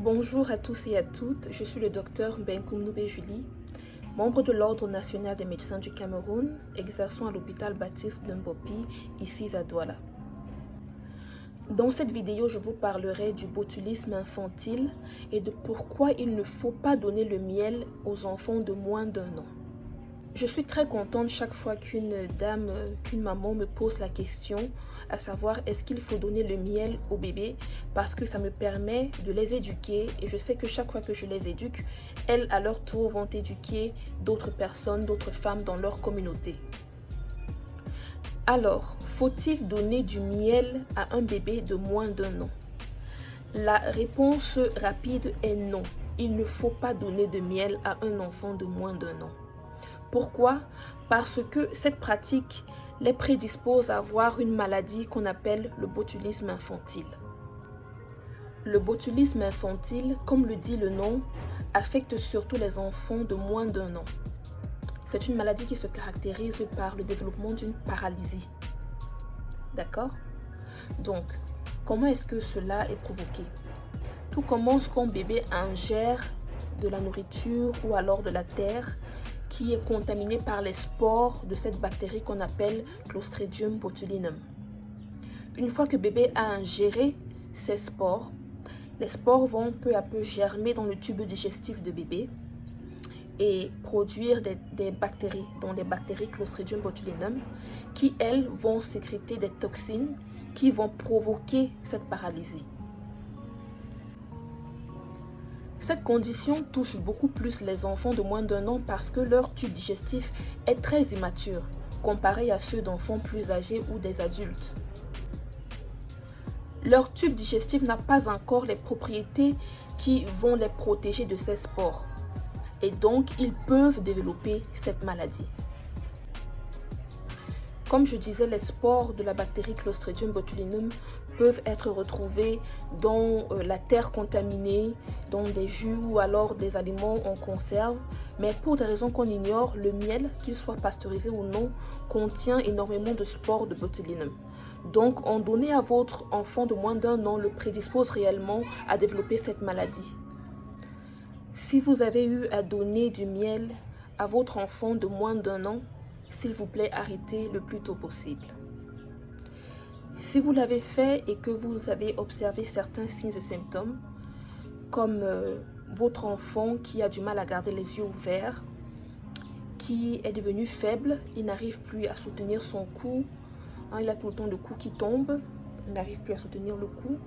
Bonjour à tous et à toutes, je suis le docteur Benkoum Noubé Julie, membre de l'Ordre national des médecins du Cameroun, exerçant à l'hôpital Baptiste de Mbopi, ici à Douala. Dans cette vidéo, je vous parlerai du botulisme infantile et de pourquoi il ne faut pas donner le miel aux enfants de moins d'1 an. Je suis très contente chaque fois qu'une maman me pose la question, à savoir est-ce qu'il faut donner le miel aux bébés, parce que ça me permet de les éduquer et je sais que chaque fois que je les éduque, elles à leur tour vont éduquer d'autres personnes, d'autres femmes dans leur communauté. Alors, faut-il donner du miel à un bébé de moins d'1 an? La réponse rapide est non. Il ne faut pas donner de miel à un enfant de moins d'1 an. Pourquoi? Parce que cette pratique les prédispose à avoir une maladie qu'on appelle le botulisme infantile. Le botulisme infantile, comme le dit le nom, affecte surtout les enfants de moins d'1 an. C'est une maladie qui se caractérise par le développement d'une paralysie. D'accord? Donc, comment est-ce que cela est provoqué? Tout commence quand bébé ingère de la nourriture ou alors de la terre qui est contaminée par les spores de cette bactérie qu'on appelle Clostridium botulinum. Une fois que bébé a ingéré ces spores, les spores vont peu à peu germer dans le tube digestif de bébé et produire des bactéries, dont les bactéries Clostridium botulinum, qui elles vont sécréter des toxines qui vont provoquer cette paralysie. Cette condition touche beaucoup plus les enfants de moins d'1 an parce que leur tube digestif est très immature, comparé à ceux d'enfants plus âgés ou des adultes. Leur tube digestif n'a pas encore les propriétés qui vont les protéger de ces spores. Et donc, ils peuvent développer cette maladie. Comme je disais, les spores de la bactérie Clostridium botulinum peuvent être retrouvés dans la terre contaminée, dans des jus ou alors des aliments en conserve. Mais pour des raisons qu'on ignore, le miel, qu'il soit pasteurisé ou non, contient énormément de spores de botulinum. Donc, en donner à votre enfant de moins d'1 an le prédispose réellement à développer cette maladie. Si vous avez eu à donner du miel à votre enfant de moins d'1 an, s'il vous plaît, arrêtez le plus tôt possible. Si vous l'avez fait et que vous avez observé certains signes et symptômes, comme votre enfant qui a du mal à garder les yeux ouverts, qui est devenu faible, il n'arrive plus à soutenir son cou, il a tout le temps le cou qui tombe, il n'arrive plus à soutenir le cou.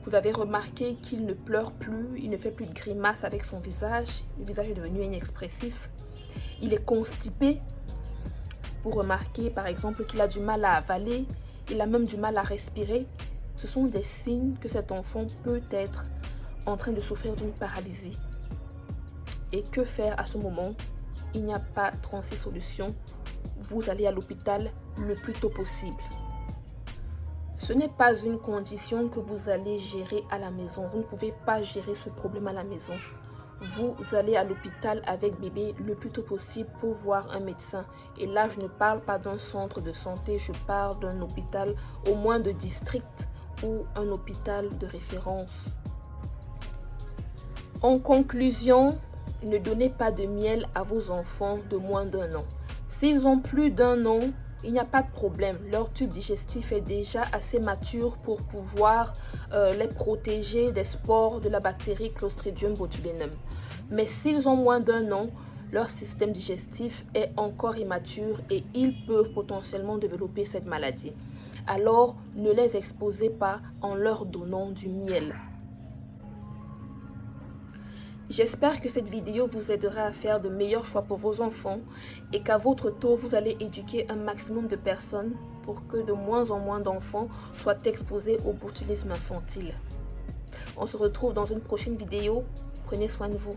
Vous avez remarqué qu'il ne pleure plus, il ne fait plus de grimaces avec son visage, le visage est devenu inexpressif, il est constipé. Vous remarquez par exemple qu'il a du mal à avaler, il a même du mal à respirer. Ce sont des signes que cet enfant peut être en train de souffrir d'une paralysie. Et que faire à ce moment? Il n'y a pas 36 solutions. Vous allez à l'hôpital le plus tôt possible. Ce n'est pas une condition que vous allez gérer à la maison. Vous ne pouvez pas gérer ce problème à la maison. Vous allez à l'hôpital avec bébé le plus tôt possible pour voir un médecin. Et là, je ne parle pas d'un centre de santé, je parle d'un hôpital au moins de district ou un hôpital de référence. En conclusion, ne donnez pas de miel à vos enfants de moins d'1 an. S'ils ont plus d'1 an, il n'y a pas de problème. Leur tube digestif est déjà assez mature pour pouvoir les protéger des spores de la bactérie Clostridium botulinum. Mais s'ils ont moins d'1 an, leur système digestif est encore immature et ils peuvent potentiellement développer cette maladie. Alors, ne les exposez pas en leur donnant du miel. J'espère que cette vidéo vous aidera à faire de meilleurs choix pour vos enfants et qu'à votre tour, vous allez éduquer un maximum de personnes pour que de moins en moins d'enfants soient exposés au botulisme infantile. On se retrouve dans une prochaine vidéo. Prenez soin de vous.